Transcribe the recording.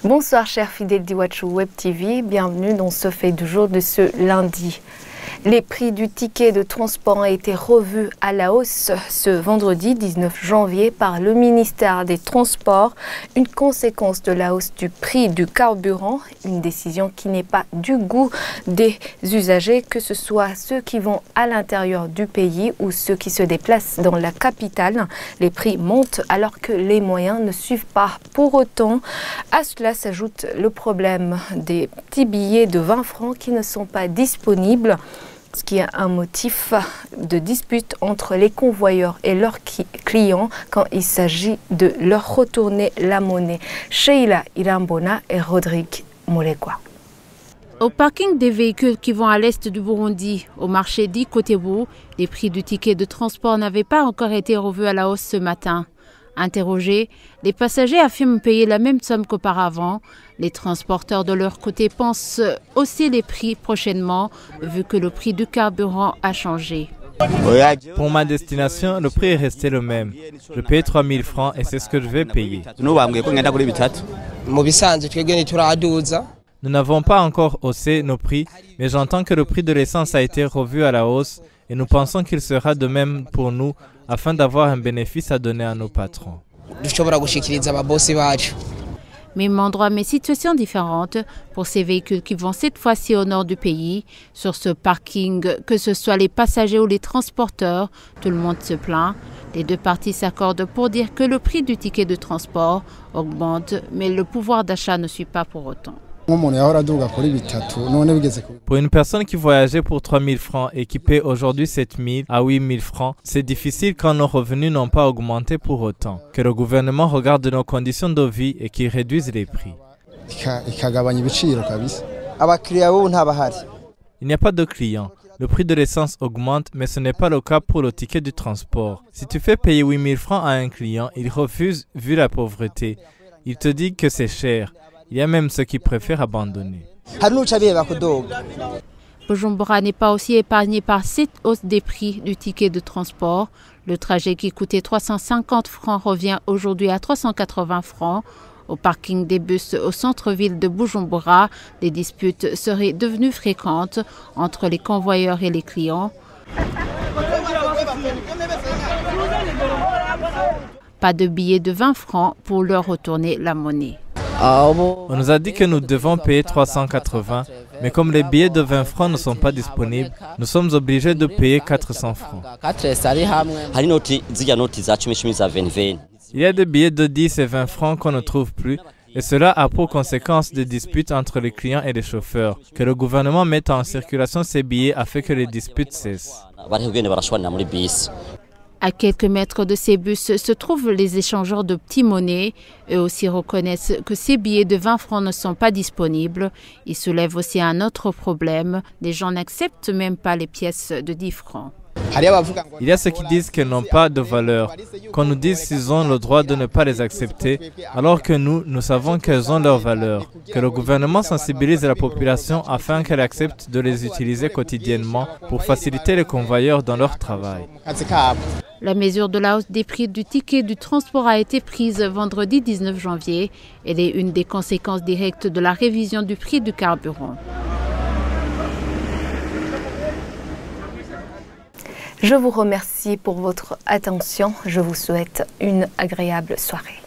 Bonsoir chers fidèles d'Iwachu Web TV, bienvenue dans ce fait du jour de ce lundi. Les prix du ticket de transport ont été revus à la hausse ce vendredi 19 janvier par le ministère des Transports, une conséquence de la hausse du prix du carburant, une décision qui n'est pas du goût des usagers, que ce soit ceux qui vont à l'intérieur du pays ou ceux qui se déplacent dans la capitale. Les prix montent alors que les moyens ne suivent pas. Pour autant, à cela s'ajoute le problème des petits billets de 20 francs qui ne sont pas disponibles, ce qui est un motif de dispute entre les convoyeurs et leurs clients quand il s'agit de leur retourner la monnaie. Sheila Irambona et Rodrigue Molekwa. Au parking des véhicules qui vont à l'est du Burundi, au marché d'Ikotebu, les prix du ticket de transport n'avaient pas encore été revus à la hausse ce matin. Interrogés, les passagers affirment payer la même somme qu'auparavant. Les transporteurs de leur côté pensent hausser les prix prochainement, vu que le prix du carburant a changé. Pour ma destination, le prix est resté le même. Je paye 3 000 francs et c'est ce que je vais payer. Nous n'avons pas encore haussé nos prix, mais j'entends que le prix de l'essence a été revu à la hausse et nous pensons qu'il sera de même pour nous afin d'avoir un bénéfice à donner à nos patrons. Même endroit mais situation différente pour ces véhicules qui vont cette fois-ci au nord du pays. Sur ce parking, que ce soit les passagers ou les transporteurs, tout le monde se plaint. Les deux parties s'accordent pour dire que le prix du ticket de transport augmente, mais le pouvoir d'achat ne suit pas pour autant. Pour une personne qui voyageait pour 3 000 francs et qui paie aujourd'hui 7 000 à 8 000 francs, c'est difficile quand nos revenus n'ont pas augmenté pour autant. Que le gouvernement regarde nos conditions de vie et qu'il réduise les prix. Il n'y a pas de clients. Le prix de l'essence augmente, mais ce n'est pas le cas pour le ticket du transport. Si tu fais payer 8 000 francs à un client, il refuse vu la pauvreté. Il te dit que c'est cher. Il y a même ceux qui préfèrent abandonner. Bujumbura n'est pas aussi épargné par cette hausse des prix du ticket de transport. Le trajet qui coûtait 350 francs revient aujourd'hui à 380 francs. Au parking des bus au centre-ville de Bujumbura, les disputes seraient devenues fréquentes entre les convoyeurs et les clients. Pas de billets de 20 francs pour leur retourner la monnaie. On nous a dit que nous devons payer 380, mais comme les billets de 20 francs ne sont pas disponibles, nous sommes obligés de payer 400 francs. Il y a des billets de 10 et 20 francs qu'on ne trouve plus, et cela a pour conséquence des disputes entre les clients et les chauffeurs. Que le gouvernement mette en circulation ces billets afin que les disputes cessent. À quelques mètres de ces bus se trouvent les échangeurs de petites monnaies. Eux aussi reconnaissent que ces billets de 20 francs ne sont pas disponibles. Ils soulèvent aussi un autre problème. Les gens n'acceptent même pas les pièces de 10 francs. Il y a ceux qui disent qu'elles n'ont pas de valeur, qu'on nous dise s'ils ont le droit de ne pas les accepter, alors que nous savons qu'elles ont leur valeur. Que le gouvernement sensibilise la population afin qu'elle accepte de les utiliser quotidiennement pour faciliter les convoyeurs dans leur travail. La mesure de la hausse des prix du ticket du transport a été prise vendredi 19 janvier. Elle est une des conséquences directes de la révision du prix du carburant. Je vous remercie pour votre attention. Je vous souhaite une agréable soirée.